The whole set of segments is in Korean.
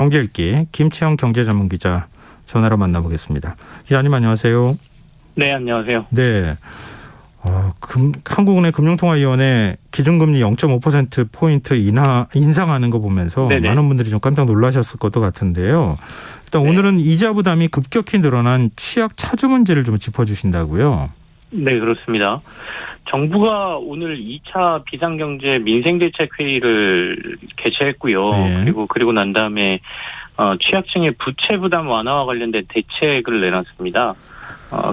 경제읽기 김치영 경제전문기자 전화로 만나보겠습니다. 기자님 안녕하세요. 네, 안녕하세요. 네, 한국은행 금융통화위원회 기준금리 0.5%포인트 인상하는 거 보면서 네네. 많은 분들이 좀 깜짝 놀라셨을 것도 같은데요. 일단 오늘은 이자 부담이 급격히 늘어난 취약 차주 문제를 좀 짚어주신다고요. 네, 그렇습니다. 정부가 오늘 2차 비상경제 민생대책회의를 개최했고요. 네. 그리고 난 다음에 취약층의 부채 부담 완화와 관련된 대책을 내놨습니다.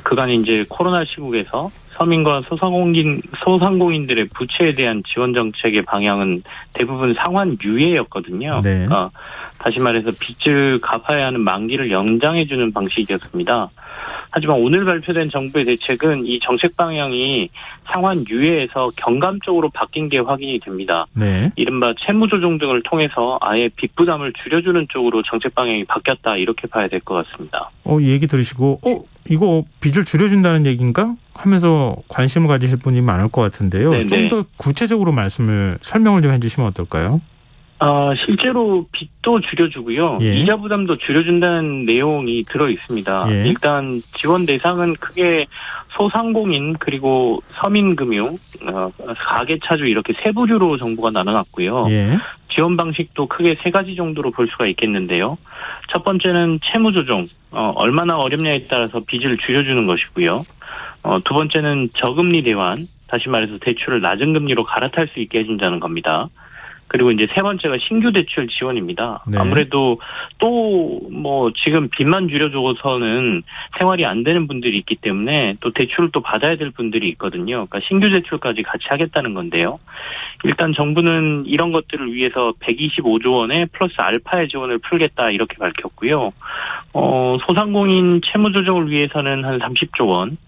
그간 이제 코로나 시국에서 서민과 소상공인들의 부채에 대한 지원 정책의 방향은 대부분 상환 유예였거든요. 네. 다시 말해서 빚을 갚아야 하는 만기를 연장해주는 방식이었습니다. 하지만 오늘 발표된 정부의 대책은 이 정책 방향이 상환 유예에서 경감 쪽으로 바뀐 게 확인이 됩니다. 네. 이른바 채무 조정 등을 통해서 아예 빚 부담을 줄여주는 쪽으로 정책 방향이 바뀌었다, 이렇게 봐야 될 것 같습니다. 이 얘기 들으시고 이거 빚을 줄여준다는 얘기인가 하면서 관심을 가지실 분이 많을 것 같은데요. 좀 더 구체적으로 설명을 좀 해주시면 어떨까요? 실제로 빚도 줄여주고요. 예. 이자 부담도 줄여준다는 내용이 들어 있습니다. 예. 일단 지원 대상은 크게 소상공인 그리고 서민금융, 가계차주 이렇게 세 부류로 정부가 나눠놨고요. 예. 지원 방식도 크게 세 가지 정도로 볼 수가 있겠는데요. 첫 번째는 채무 조정, 얼마나 어렵냐에 따라서 빚을 줄여주는 것이고요. 두 번째는 저금리 대환, 다시 말해서 대출을 낮은 금리로 갈아탈 수 있게 해준다는 겁니다. 그리고 이제 세 번째가 신규 대출 지원입니다. 네. 아무래도 또 지금 빚만 줄여줘서는 생활이 안 되는 분들이 있기 때문에 또 대출을 또 받아야 될 분들이 있거든요. 그러니까 신규 대출까지 같이 하겠다는 건데요. 일단 정부는 이런 것들을 위해서 125조 원의 플러스 알파의 지원을 풀겠다, 이렇게 밝혔고요. 소상공인 채무 조정을 위해서는 한 30조 원,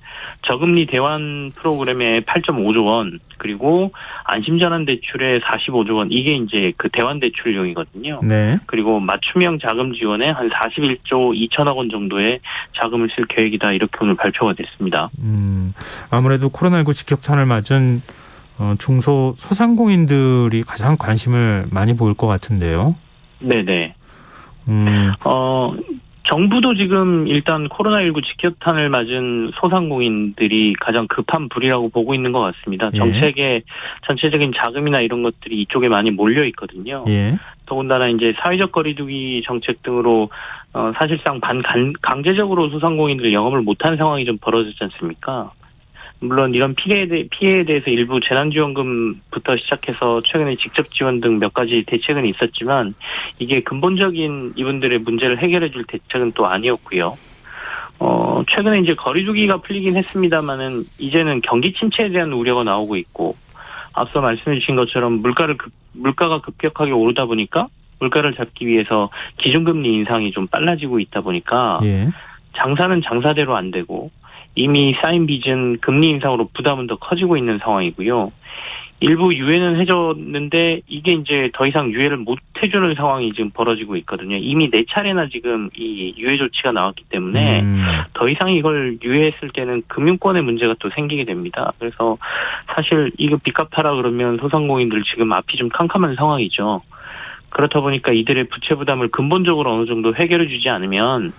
저금리 대환 프로그램에 8.5조 원, 그리고 안심전환 대출에 45조 원, 이게 이제 그 대환 대출용이거든요. 네. 그리고 맞춤형 자금 지원에 한 41조 2천억 원 정도의 자금을 쓸 계획이다, 이렇게 오늘 발표가 됐습니다. 아무래도 코로나19 직격탄을 맞은 소상공인들이 가장 관심을 많이 보일 것 같은데요. 네네. 정부도 지금 일단 코로나19 직격탄을 맞은 소상공인들이 가장 급한 불이라고 보고 있는 것 같습니다. 예. 정책의 전체적인 자금이나 이런 것들이 이쪽에 많이 몰려 있거든요. 예. 더군다나 이제 사회적 거리두기 정책 등으로 사실상 강제적으로 소상공인들 영업을 못하는 상황이 좀 벌어졌지 않습니까? 물론 이런 피해에 대해서 일부 재난지원금부터 시작해서 최근에 직접 지원 등 몇 가지 대책은 있었지만 이게 근본적인 이분들의 문제를 해결해 줄 대책은 또 아니었고요. 최근에 이제 거리두기가 풀리긴 했습니다만은 이제는 경기 침체에 대한 우려가 나오고 있고, 앞서 말씀해 주신 것처럼 물가가 급격하게 오르다 보니까 물가를 잡기 위해서 기준금리 인상이 좀 빨라지고 있다 보니까 예. 장사는 장사대로 안 되고 이미 쌓인 빚은 금리 인상으로 부담은 더 커지고 있는 상황이고요. 일부 유예는 해줬는데 이게 이제 더 이상 유예를 못 해주는 상황이 지금 벌어지고 있거든요. 이미 4차례나 지금 이 유예 조치가 나왔기 때문에 더 이상 이걸 유예했을 때는 금융권의 문제가 또 생기게 됩니다. 그래서 사실 이거 빚 갚아라 그러면 소상공인들 지금 앞이 좀 캄캄한 상황이죠. 그렇다 보니까 이들의 부채 부담을 근본적으로 어느 정도 해결해 주지 않으면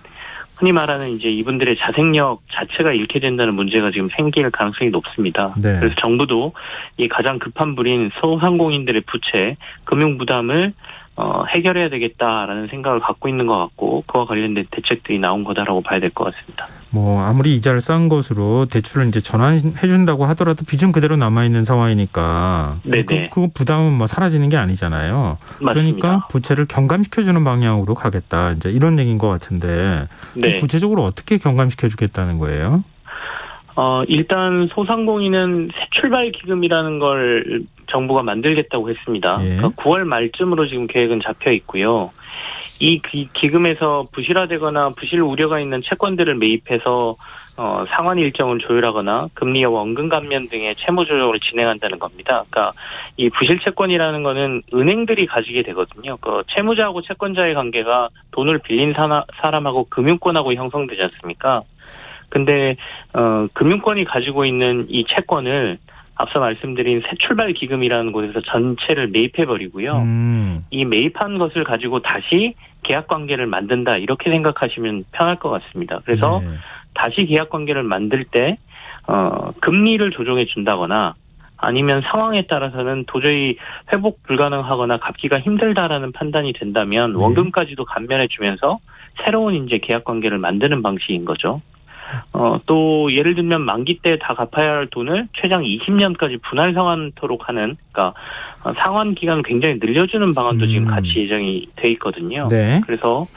흔히 말하는 이제 이분들의 자생력 자체가 잃게 된다는 문제가 지금 생길 가능성이 높습니다. 네. 그래서 정부도 이 가장 급한 불인 소상공인들의 부채, 금융 부담을 해결해야 되겠다라는 생각을 갖고 있는 것 같고, 그와 관련된 대책들이 나온 거다라고 봐야 될 것 같습니다. 아무리 이자를 싼 것으로 대출을 이제 전환해준다고 하더라도 빚은 그대로 남아있는 상황이니까 그 부담은 사라지는 게 아니잖아요. 맞습니다. 그러니까 부채를 경감시켜주는 방향으로 가겠다, 이제 이런 얘기인 것 같은데 네. 구체적으로 어떻게 경감시켜주겠다는 거예요? 일단 소상공인은 새 출발 기금이라는 걸 정부가 만들겠다고 했습니다. 예. 그러니까 9월 말쯤으로 지금 계획은 잡혀 있고요. 이 기금에서 부실화되거나 부실 우려가 있는 채권들을 매입해서 상환 일정을 조율하거나 금리와 원금 감면 등의 채무 조정을 진행한다는 겁니다. 그러니까 이 부실 채권이라는 거는 은행들이 가지게 되거든요. 그 채무자하고 채권자의 관계가 돈을 빌린 사람하고 금융권하고 형성되지 않습니까? 근데 금융권이 가지고 있는 이 채권을 앞서 말씀드린 새 출발 기금이라는 곳에서 전체를 매입해 버리고요. 이 매입한 것을 가지고 다시 계약 관계를 만든다 이렇게 생각하시면 편할 것 같습니다. 그래서 다시 계약 관계를 만들 때 금리를 조정해 준다거나 아니면 상황에 따라서는 도저히 회복 불가능하거나 갚기가 힘들다라는 판단이 된다면 원금까지도 감면해 주면서 새로운 이제 계약 관계를 만드는 방식인 거죠. 또 예를 들면 만기 때 다 갚아야 할 돈을 최장 20년까지 분할 상환토록 하는, 그러니까 상환 기간을 굉장히 늘려주는 방안도 지금 같이 예정이 돼 있거든요. 네. 그래서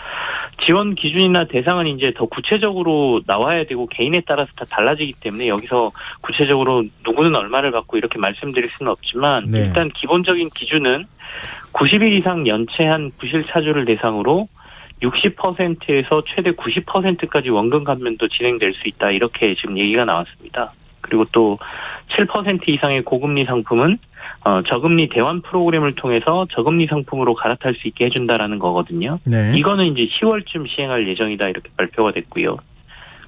지원 기준이나 대상은 이제 더 구체적으로 나와야 되고 개인에 따라서 다 달라지기 때문에 여기서 구체적으로 누구는 얼마를 받고 이렇게 말씀드릴 수는 없지만 일단 기본적인 기준은 90일 이상 연체한 부실 차주를 대상으로 60%에서 최대 90%까지 원금 감면도 진행될 수 있다. 이렇게 지금 얘기가 나왔습니다. 그리고 또 7% 이상의 고금리 상품은 저금리 대환 프로그램을 통해서 저금리 상품으로 갈아탈 수 있게 해준다라는 거거든요. 네. 이거는 이제 10월쯤 시행할 예정이다. 이렇게 발표가 됐고요.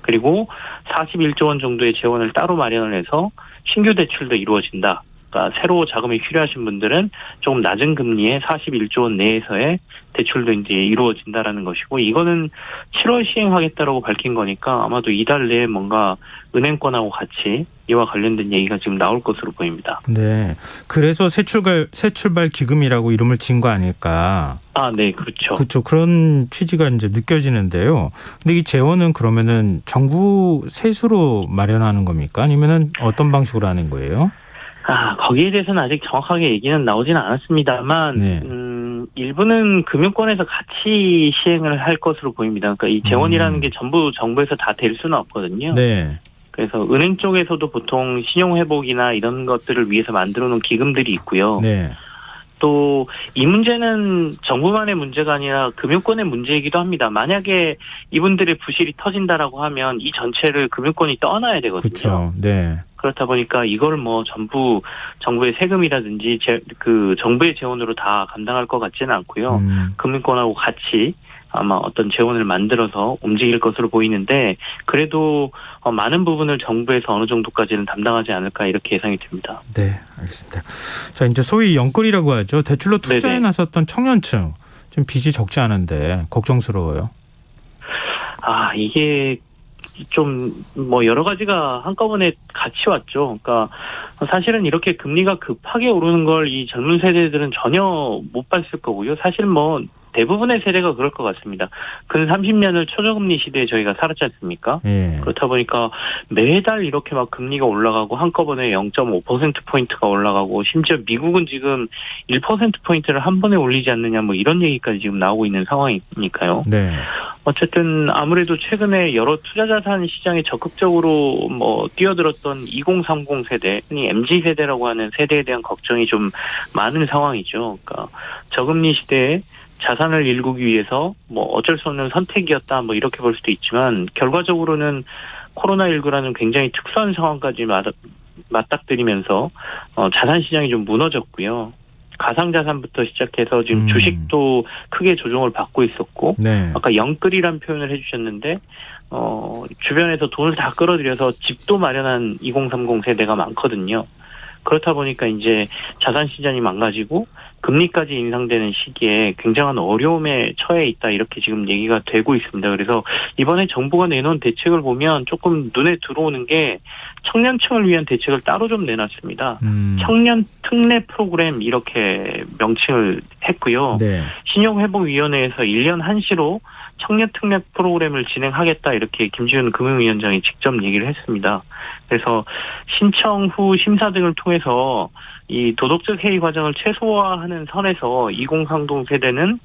그리고 41조 원 정도의 재원을 따로 마련을 해서 신규 대출도 이루어진다. 그러니까 새로 자금이 필요하신 분들은 조금 낮은 금리에 41조 원 내에서의 대출도 이제 이루어진다라는 것이고, 이거는 7월 시행하겠다라고 밝힌 거니까 아마도 이달 내에 뭔가 은행권하고 같이 이와 관련된 얘기가 지금 나올 것으로 보입니다. 네. 그래서 새 출발 기금이라고 이름을 지은 거 아닐까? 아, 네, 그렇죠. 그렇죠. 그런 취지가 이제 느껴지는데요. 근데 이 재원은 그러면은 정부 세수로 마련하는 겁니까? 아니면은 어떤 방식으로 하는 거예요? 거기에 대해서는 아직 정확하게 얘기는 나오지는 않았습니다만, 일부는 금융권에서 같이 시행을 할 것으로 보입니다. 그러니까 이 재원이라는 게 전부 정부에서 다 될 수는 없거든요. 네. 그래서 은행 쪽에서도 보통 신용회복이나 이런 것들을 위해서 만들어 놓은 기금들이 있고요. 네. 또 이 문제는 정부만의 문제가 아니라 금융권의 문제이기도 합니다. 만약에 이분들의 부실이 터진다라고 하면 이 전체를 금융권이 떠안아야 되거든요. 그렇죠. 네. 그렇다 보니까 이걸 뭐 전부 정부의 세금이라든지 그 정부의 재원으로 다 감당할 것 같지는 않고요. 금융권하고 같이 아마 어떤 재원을 만들어서 움직일 것으로 보이는데, 그래도 많은 부분을 정부에서 어느 정도까지는 담당하지 않을까 이렇게 예상이 됩니다. 네, 알겠습니다. 자, 이제 소위 영끌이라고 하죠. 대출로 투자에 나섰던 청년층 좀 빚이 적지 않은데 걱정스러워요. 이게 좀 뭐 여러 가지가 한꺼번에 같이 왔죠. 그러니까 사실은 이렇게 금리가 급하게 오르는 걸 이 젊은 세대들은 전혀 못 봤을 거고요. 사실 뭐 대부분의 세대가 그럴 것 같습니다. 근 30년을 초저금리 시대에 저희가 살았지 않습니까? 그렇다 보니까 매달 이렇게 막 금리가 올라가고 한꺼번에 0.5%포인트가 올라가고, 심지어 미국은 지금 1%포인트를 한 번에 올리지 않느냐 뭐 이런 얘기까지 지금 나오고 있는 상황이니까요. 네. 어쨌든 아무래도 최근에 여러 투자자산 시장에 적극적으로 뭐 뛰어들었던 2030 세대, 흔히 MZ 세대라고 하는 세대에 대한 걱정이 좀 많은 상황이죠. 그러니까 저금리 시대에 자산을 일구기 위해서 뭐 어쩔 수 없는 선택이었다 뭐 이렇게 볼 수도 있지만, 결과적으로는 코로나19라는 굉장히 특수한 상황까지 맞닥뜨리면서 자산 시장이 좀 무너졌고요. 가상자산부터 시작해서 지금 주식도 크게 조정을 받고 있었고, 아까 영끌이란 표현을 해주셨는데 주변에서 돈을 다 끌어들여서 집도 마련한 2030 세대가 많거든요. 그렇다 보니까 이제 자산 시장이 망가지고 금리까지 인상되는 시기에 굉장한 어려움에 처해 있다, 이렇게 지금 얘기가 되고 있습니다. 그래서 이번에 정부가 내놓은 대책을 보면 조금 눈에 들어오는 게 청년층을 위한 대책을 따로 좀 내놨습니다. 청년 특례 프로그램 이렇게 명칭을 했고요. 네. 신용회복위원회에서 1년 한시로 청년 특례 프로그램을 진행하겠다, 이렇게 김지훈 금융위원장이 직접 얘기를 했습니다. 그래서 신청 후 심사 등을 통해서 이 도덕적 해이 과정을 최소화하는 선에서 2030 세대는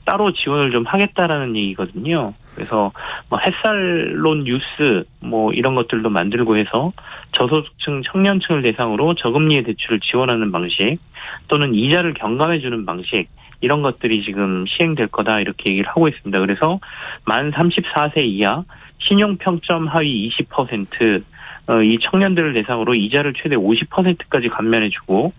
따로 지원을 좀 하겠다라는 얘기거든요. 그래서 뭐 햇살론 뉴스 뭐 이런 것들도 만들고 해서 저소득층 청년층을 대상으로 저금리의 대출을 지원하는 방식, 또는 이자를 경감해주는 방식, 이런 것들이 지금 시행될 거다, 이렇게 얘기를 하고 있습니다. 그래서 만 34세 이하 신용평점 하위 20% 이 청년들을 대상으로 이자를 최대 50%까지 감면해주고,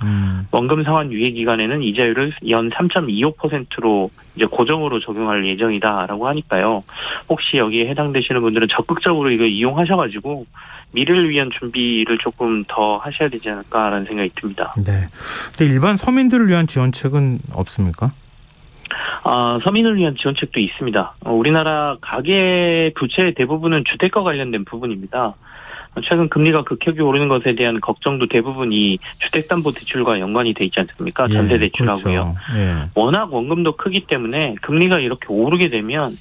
원금 상환 유예 기간에는 이자율을 연 3.25%로 이제 고정으로 적용할 예정이다라고 하니까요. 혹시 여기에 해당되시는 분들은 적극적으로 이거 이용하셔가지고 미래를 위한 준비를 조금 더 하셔야 되지 않을까라는 생각이 듭니다. 네. 근데 일반 서민들을 위한 지원책은 없습니까? 서민을 위한 지원책도 있습니다. 우리나라 가계 부채의 대부분은 주택과 관련된 부분입니다. 최근 금리가 급격히 오르는 것에 대한 걱정도 대부분 이 주택담보대출과 연관이 돼 있지 않습니까? 전세대출하고요. 그렇죠. 예. 워낙 원금도 크기 때문에 금리가 이렇게 오르게 되면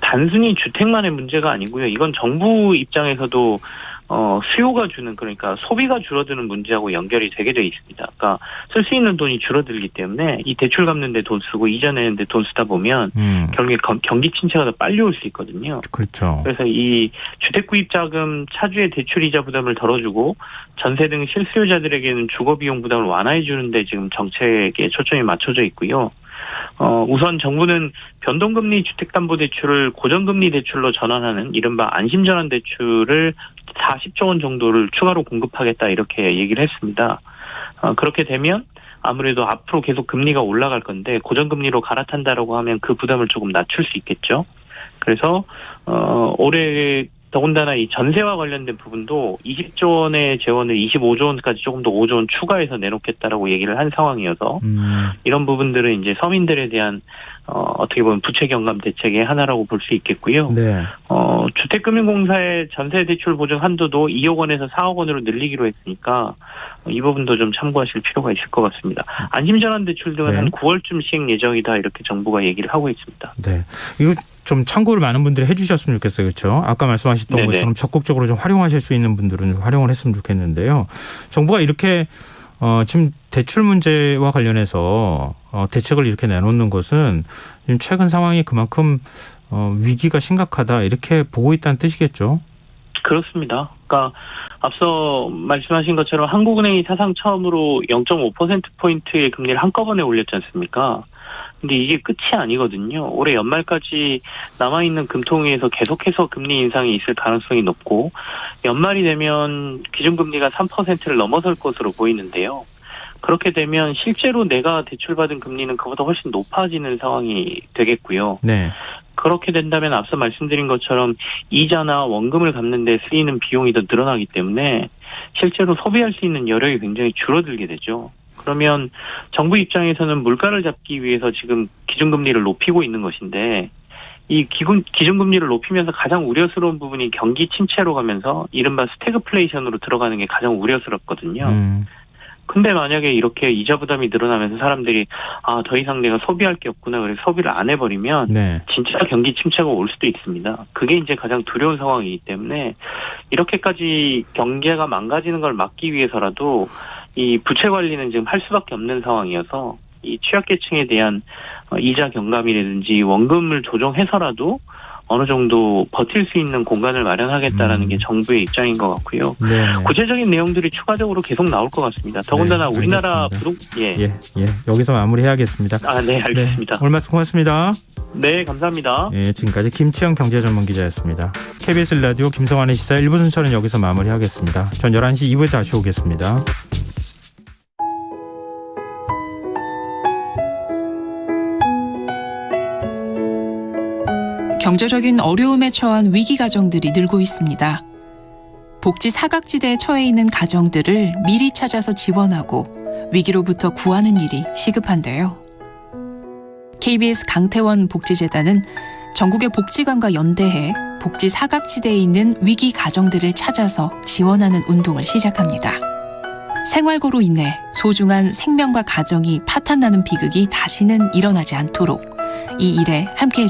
단순히 주택만의 문제가 아니고요. 이건 정부 입장에서도 수요가 주는, 그러니까 소비가 줄어드는 문제하고 연결이 되게 돼 있습니다. 그러니까 쓸 수 있는 돈이 줄어들기 때문에 이 대출 갚는 데 돈 쓰고 이자 내는 데 돈 쓰다 보면 결국에 경기 침체가 더 빨리 올 수 있거든요. 그렇죠. 그래서 이 주택 구입 자금 차주의 대출 이자 부담을 덜어주고 전세 등 실수요자들에게는 주거 비용 부담을 완화해 주는데 지금 정책에 초점이 맞춰져 있고요. 우선 정부는 변동금리 주택담보대출을 고정금리 대출로 전환하는 이른바 안심전환대출을 40조 원 정도를 추가로 공급하겠다 이렇게 얘기를 했습니다. 그렇게 되면 아무래도 앞으로 계속 금리가 올라갈 건데 고정금리로 갈아탄다라고 하면 그 부담을 조금 낮출 수 있겠죠. 그래서 올해 더군다나 이 전세와 관련된 부분도 20조 원의 재원을 25조 원까지 조금 더 5조 원 추가해서 내놓겠다라고 얘기를 한 상황이어서 이런 부분들은 이제 서민들에 대한 어떻게 보면 부채 경감 대책의 하나라고 볼 수 있겠고요. 네. 주택금융공사의 전세 대출 보증 한도도 2억 원에서 4억 원으로 늘리기로 했으니까 이 부분도 좀 참고하실 필요가 있을 것 같습니다. 안심전환 대출 등은 네. 한 9월쯤 시행 예정이다 이렇게 정부가 얘기를 하고 있습니다. 네. 이거 좀 참고를 많은 분들이 해주셨으면 좋겠어요. 그렇죠? 아까 말씀하셨던 네네. 것처럼 적극적으로 좀 활용하실 수 있는 분들은 활용을 했으면 좋겠는데요. 정부가 이렇게 지금 대출 문제와 관련해서 대책을 이렇게 내놓는 것은 지금 최근 상황이 그만큼 위기가 심각하다 이렇게 보고 있다는 뜻이겠죠. 그렇습니다. 그러니까 앞서 말씀하신 것처럼 한국은행이 사상 처음으로 0.5%포인트의 금리를 한꺼번에 올렸지 않습니까? 근데 이게 끝이 아니거든요. 올해 연말까지 남아있는 금통위에서 계속해서 금리 인상이 있을 가능성이 높고 연말이 되면 기준금리가 3%를 넘어설 것으로 보이는데요. 그렇게 되면 실제로 내가 대출받은 금리는 그보다 훨씬 높아지는 상황이 되겠고요. 네. 그렇게 된다면 앞서 말씀드린 것처럼 이자나 원금을 갚는 데 쓰이는 비용이 더 늘어나기 때문에 실제로 소비할 수 있는 여력이 굉장히 줄어들게 되죠. 그러면 정부 입장에서는 물가를 잡기 위해서 지금 기준금리를 높이고 있는 것인데 이 기준금리를 높이면서 가장 우려스러운 부분이 경기 침체로 가면서 이른바 스태그플레이션으로 들어가는 게 가장 우려스럽거든요. 근데 만약에 이렇게 이자 부담이 늘어나면서 사람들이 더 이상 내가 소비할 게 없구나 그래서 소비를 안 해버리면 네. 진짜 경기 침체가 올 수도 있습니다. 그게 이제 가장 두려운 상황이기 때문에 이렇게까지 경제가 망가지는 걸 막기 위해서라도 이 부채 관리는 지금 할 수밖에 없는 상황이어서 이 취약계층에 대한 이자 경감이라든지 원금을 조정해서라도 어느 정도 버틸 수 있는 공간을 마련하겠다라는 게 정부의 입장인 것 같고요. 네. 구체적인 내용들이 추가적으로 계속 나올 것 같습니다. 더군다나 네, 우리나라 예. 여기서 마무리해야겠습니다. 네, 알겠습니다. 오늘 말씀 고맙습니다. 네, 감사합니다. 예, 지금까지 김치영 경제전문기자였습니다. KBS 라디오 김성환의 시사 1부 순서는 여기서 마무리하겠습니다. 전 11시 2부에 다시 오겠습니다. 경제적인 어려움에 처한 위기 가정들이 늘고 있습니다. 복지 사각지대에 처해 있는 가정들을 미리 찾아서 지원하고 위기로부터 구하는 일이 시급한데요. KBS 강태원 복지재단은 전국의 복지관과 연대해 복지 사각지대에 있는 위기 가정들을 찾아서 지원하는 운동을 시작합니다. 생활고로 인해 소중한 생명과 가정이 파탄나는 비극이 다시는 일어나지 않도록 이 일에 함께해